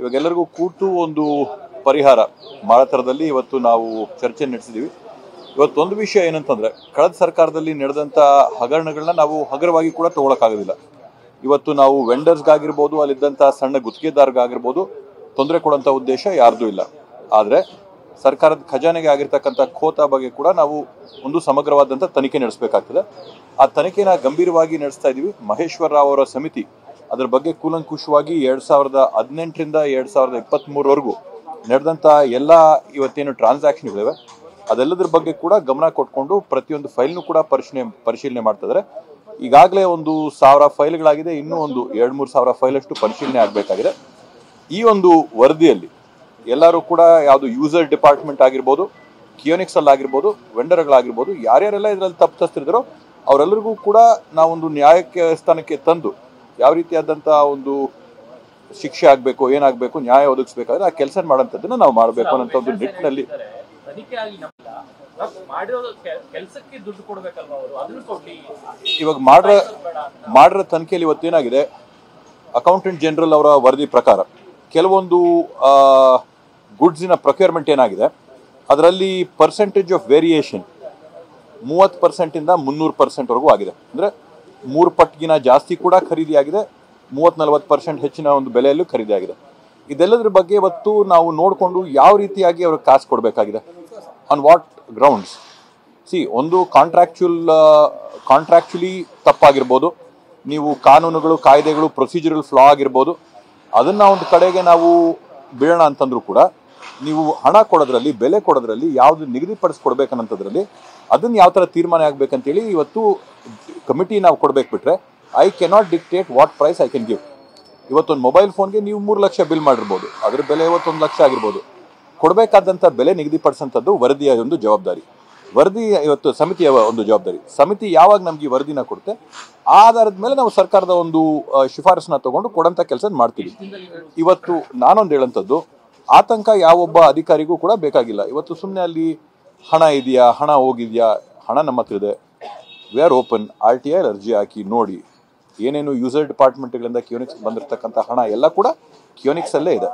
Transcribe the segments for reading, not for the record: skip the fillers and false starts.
ಇವಾಗೆಲ್ಲರಿಗೂ ಕೂತು ಒಂದು ಪರಿಹಾರ ಮಾಡೋ ಥರದಲ್ಲಿ ಇವತ್ತು ನಾವು ಚರ್ಚೆ ನಡೆಸಿದ್ದೀವಿ. ಇವತ್ತೊಂದು ವಿಷಯ ಏನಂತಂದರೆ, ಕಳೆದ ಸರ್ಕಾರದಲ್ಲಿ ನಡೆದಂಥ ಹಗರಣಗಳನ್ನ ನಾವು ಹಗುರವಾಗಿ ಕೂಡ ತೊಗೊಳಕ್ಕಾಗೋದಿಲ್ಲ. ಇವತ್ತು ನಾವು ವೆಂಡರ್ಸ್ಗಾಗಿರ್ಬೋದು, ಅಲ್ಲಿದ್ದಂಥ ಸಣ್ಣ ಗುತ್ತಿಗೆದಾರಗಾಗಿರ್ಬೋದು ತೊಂದರೆ ಕೊಡೋಂಥ ಉದ್ದೇಶ ಯಾರ್ದೂ ಇಲ್ಲ. ಆದರೆ ಸರ್ಕಾರದ ಖಜಾನೆಗೆ ಆಗಿರ್ತಕ್ಕಂಥ ಖೋತ ಬಗ್ಗೆ ಕೂಡ ನಾವು ಒಂದು ಸಮಗ್ರವಾದಂಥ ತನಿಖೆ ನಡೆಸಬೇಕಾಗ್ತದೆ. ಆ ತನಿಖೆನ ಗಂಭೀರವಾಗಿ ನಡೆಸ್ತಾ ಇದ್ದೀವಿ. ಮಹೇಶ್ವರ ರಾವ್ ಅವರ ಸಮಿತಿ ಅದರ ಬಗ್ಗೆ ಕೂಲಂಕುಷವಾಗಿ 2018ರಿಂದ 2023ವರೆಗೂ ನಡೆದಂಥ ಎಲ್ಲ ಇವತ್ತೇನು ಟ್ರಾನ್ಸಾಕ್ಷನ್ಗಳಿವೆ ಅದೆಲ್ಲದ್ರ ಬಗ್ಗೆ ಕೂಡ ಗಮನ ಕೊಟ್ಕೊಂಡು ಪ್ರತಿಯೊಂದು ಫೈಲ್ನು ಕೂಡ ಪರಿಶೀಲನೆ ಮಾಡ್ತಾ ಇದ್ದಾರೆ. ಈಗಾಗಲೇ ಒಂದು 1000 ಫೈಲ್ಗಳಾಗಿದೆ, ಇನ್ನೂ ಒಂದು 2-3 ಸಾವಿರ ಫೈಲಷ್ಟು ಪರಿಶೀಲನೆ ಆಗಬೇಕಾಗಿದೆ. ಈ ಒಂದು ವರದಿಯಲ್ಲಿ ಎಲ್ಲರೂ ಕೂಡ ಯಾವುದು ಯೂಸರ್ ಡಿಪಾರ್ಟ್ಮೆಂಟ್ ಆಗಿರ್ಬೋದು, ಕಿಯೋನಿಕ್ಸ್ ಆಗಿರ್ಬೋದು, ವೆಂಡರ್ಗಳಾಗಿರ್ಬೋದು, ಯಾರ್ಯಾರೆಲ್ಲ ಇದರಲ್ಲಿ ತಪ್ಪಿತಸ್ಥರಿದ್ದಾರೋ ಅವರೆಲ್ಲರಿಗೂ ಕೂಡ ನಾವೊಂದು ನ್ಯಾಯಕ್ಕೆ ಸ್ಥಾನಕ್ಕೆ ತಂದು ಯಾವ ರೀತಿಯಾದಂಥ ಒಂದು ಶಿಕ್ಷೆ ಆಗಬೇಕು, ಏನಾಗಬೇಕು, ನ್ಯಾಯ ಒದಗಿಸ್ಬೇಕಾದ್ರೆ ಆ ಕೆಲಸ ಮಾಡೋಂಥದ್ದನ್ನು ನಾವು ಮಾಡಬೇಕು ಅನ್ನೋ ಒಂದು ನಿಟ್ಟಿನಲ್ಲಿ ಇವಾಗ ಮಾಡಿರೋ ತನಿಖೆಯಲ್ಲಿ ಇವತ್ತೇನಾಗಿದೆ, ಅಕೌಂಟೆಂಟ್ ಜನರಲ್ ಅವರ ವರದಿ ಪ್ರಕಾರ ಕೆಲವೊಂದು ಗುಡ್ಸಿನ ಪ್ರೊಕ್ಯೂರ್ಮೆಂಟ್ ಏನಾಗಿದೆ ಅದರಲ್ಲಿ ಪರ್ಸೆಂಟೇಜ್ ಆಫ್ ವೇರಿಯೇಷನ್ 30%ಇಂದ 300%ವರೆಗೂ ಆಗಿದೆ. ಅಂದರೆ 3 ಪಟ್ಟಿಗಿನ ಜಾಸ್ತಿ ಕೂಡ ಖರೀದಿ ಆಗಿದೆ, 30-40% ಹೆಚ್ಚಿನ ಒಂದು ಬೆಲೆಯಲ್ಲೂ ಖರೀದಿ ಆಗಿದೆ. ಇದೆಲ್ಲದ್ರ ಬಗ್ಗೆ ಇವತ್ತು ನಾವು ನೋಡಿಕೊಂಡು ಯಾವ ರೀತಿಯಾಗಿ ಅವ್ರಿಗೆ ಕಾಸು ಕೊಡಬೇಕಾಗಿದೆ, ಆನ್ ವಾಟ್ ಗ್ರೌಂಡ್ಸ್. ಒಂದು ಕಾಂಟ್ರಾಕ್ಚುಲಿ ತಪ್ಪಾಗಿರ್ಬೋದು, ನೀವು ಕಾನೂನುಗಳು, ಕಾಯ್ದೆಗಳು, ಪ್ರೊಸೀಜರಲ್ ಫ್ಲಾ ಆಗಿರ್ಬೋದು, ಅದನ್ನು ಒಂದು ಕಡೆಗೆ ನಾವು ಬೀಳೋಣ ಅಂತಂದ್ರೂ ಕೂಡ ನೀವು ಹಣ ಕೊಡೋದ್ರಲ್ಲಿ, ಬೆಲೆ ಕೊಡೋದ್ರಲ್ಲಿ ಯಾವುದು ನಿಗದಿಪಡಿಸ್ಕೊಡ್ಬೇಕನ್ನೋದ್ರಲ್ಲಿ ಅದನ್ನು ಯಾವ ಥರ ತೀರ್ಮಾನ ಆಗಬೇಕಂತೇಳಿ ಇವತ್ತು ಕಮಿಟಿ ನಾವು ಕೊಡಬೇಕು. ಬಿಟ್ಟರೆ I cannot dictate what price I can give. ಇವತ್ತೊಂದು ಮೊಬೈಲ್ ಫೋನ್ಗೆ ನೀವು 3 ಲಕ್ಷ ಬಿಲ್ ಮಾಡಿರ್ಬೋದು, ಅದ್ರ ಬೆಲೆ 1 ಲಕ್ಷ ಆಗಿರ್ಬೋದು. ಕೊಡಬೇಕಾದಂಥ ಬೆಲೆ ನಿಗದಿಪಡಿಸೋಂಥದ್ದು ವರದಿಯ ಒಂದು ಜವಾಬ್ದಾರಿ, ವರದಿ ಇವತ್ತು ಸಮಿತಿಯ ಒಂದು ಜವಾಬ್ದಾರಿ. ಸಮಿತಿ ಯಾವಾಗ ನಮ್ಗೆ ಈ ವರದಿನ ಕೊಡುತ್ತೆ ಆ ಆಧಾರದ ಮೇಲೆ ನಾವು ಸರ್ಕಾರದ ಒಂದು ಶಿಫಾರಸನ್ನ ತಗೊಂಡು ಕೊಡೋಂಥ ಕೆಲಸ ಮಾಡ್ತೀವಿ. ಇವತ್ತು ನಾನೊಂದು ಹೇಳೋಂಥದ್ದು, ಆತಂಕ ಯಾವೊಬ್ಬ ಅಧಿಕಾರಿಗೂ ಕೂಡ ಬೇಕಾಗಿಲ್ಲ. ಇವತ್ತು ಸುಮ್ಮನೆ ಅಲ್ಲಿ ಹಣ ಇದೆಯಾ, ಹಣ ಹೋಗಿದೆಯಾ, ಹಣ ನಮ್ಮ ಹತ್ರ ಇದೆ, ವಿ ಆರ್ ಓಪನ್, RTI ಅರ್ಜಿ ಹಾಕಿ ನೋಡಿ. ಏನೇನು ಯೂಸರ್ ಡಿಪಾರ್ಟ್ಮೆಂಟ್ಗಳಿಂದ ಕಿಯೋನಿಕ್ಸ್ ಬಂದಿರತಕ್ಕಂಥ ಹಣ ಎಲ್ಲ ಕೂಡ ಕಿಯೋನಿಕ್ಸಲ್ಲೇ ಇದೆ.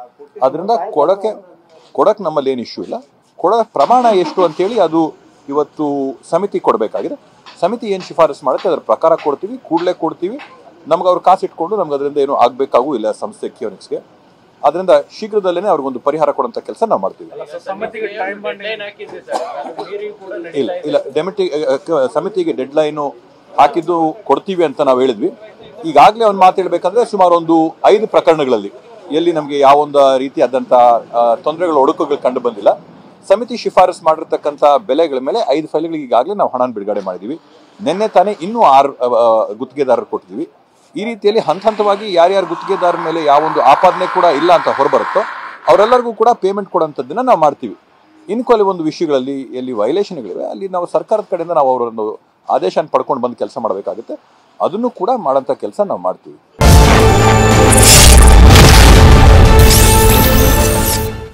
ಅದರಿಂದ ಕೊಡೋಕ್ಕೆ ನಮ್ಮಲ್ಲಿ ಏನು ಇಶ್ಯೂ ಇಲ್ಲ. ಕೊಡೋ ಪ್ರಮಾಣ ಎಷ್ಟು ಅಂತೇಳಿ ಅದು ಇವತ್ತು ಸಮಿತಿ ಕೊಡಬೇಕಾಗಿದೆ. ಸಮಿತಿ ಏನು ಶಿಫಾರಸು ಮಾಡುತ್ತೆ ಅದರ ಪ್ರಕಾರ ಕೊಡ್ತೀವಿ, ಕೂಡಲೇ ಕೊಡ್ತೀವಿ. ನಮ್ಗೆ ಅವ್ರು ಕಾಸು ಇಟ್ಕೊಂಡು ನಮ್ಗೆ ಅದರಿಂದ ಏನು ಆಗಬೇಕಾಗೂ ಇಲ್ಲ ಸಂಸ್ಥೆ ಕಿಯೋನಿಕ್ಸ್ಗೆ. ಅದರಿಂದ ಶೀಘ್ರದಲ್ಲೇ ಅವ್ರಿಗೊಂದು ಪರಿಹಾರ ಕೊಡೋಂಥ ಕೆಲಸ ನಾವು ಮಾಡ್ತೀವಿ. ಇಲ್ಲ ಸಮಿತಿಗೆ ಡೆಡ್ಲೈನು ಹಾಕಿದ್ದು ಕೊಡ್ತೀವಿ ಅಂತ ನಾವು ಹೇಳಿದ್ವಿ. ಈಗಾಗಲೇ ಒಂದು ಮಾತು ಹೇಳ್ಬೇಕಂದ್ರೆ ಸುಮಾರು ಒಂದು 5 ಪ್ರಕರಣಗಳಲ್ಲಿ ಎಲ್ಲಿ ನಮಗೆ ಯಾವೊಂದು ರೀತಿಯಾದಂಥ ತೊಂದರೆಗಳು, ಒಡಕುಗಳು ಕಂಡು ಬಂದಿಲ್ಲ. ಸಮಿತಿ ಶಿಫಾರಸು ಮಾಡಿರ್ತಕ್ಕಂಥ ಬೆಲೆಗಳ ಮೇಲೆ 5 ಫೈಲ್ಗಳಿಗೆ ಈಗಾಗಲೇ ನಾವು ಹಣ ಬಿಡುಗಡೆ ಮಾಡಿದ್ದೀವಿ. ನಿನ್ನೆ ತಾನೇ ಇನ್ನೂ 6 ಗುತ್ತಿಗೆದಾರರು ಕೊಟ್ಟಿದ್ದೀವಿ. ಈ ರೀತಿಯಲ್ಲಿ ಹಂತವಾಗಿ ಯಾರ್ಯಾರು ಗುತ್ತಿಗೆದಾರರ ಮೇಲೆ ಯಾವೊಂದು ಆಪಾದನೆ ಕೂಡ ಇಲ್ಲ ಅಂತ ಹೊರಬರುತ್ತೋ ಅವರೆಲ್ಲರಿಗೂ ಕೂಡ ಪೇಮೆಂಟ್ ಕೊಡೋಂಥದ್ದನ್ನು ನಾವು ಮಾಡ್ತೀವಿ. ಇನ್ನು ಕೆಲವೊಂದು ವಿಷಯಗಳಲ್ಲಿ ಎಲ್ಲಿ ವೈಲೇಷನ್ಗಳಿವೆ ಅಲ್ಲಿ ನಾವು ಸರ್ಕಾರದ ಕಡೆಯಿಂದ ನಾವು ಅವರೊಂದು ಆದೇಶನ ಪಡ್ಕೊಂಡು ಬಂದು ಕೆಲಸ ಮಾಡಬೇಕಾಗುತ್ತೆ. ಅದನ್ನು ಕೂಡ ಮಾಡೋಂಥ ಕೆಲಸ ನಾವು ಮಾಡ್ತೀವಿ.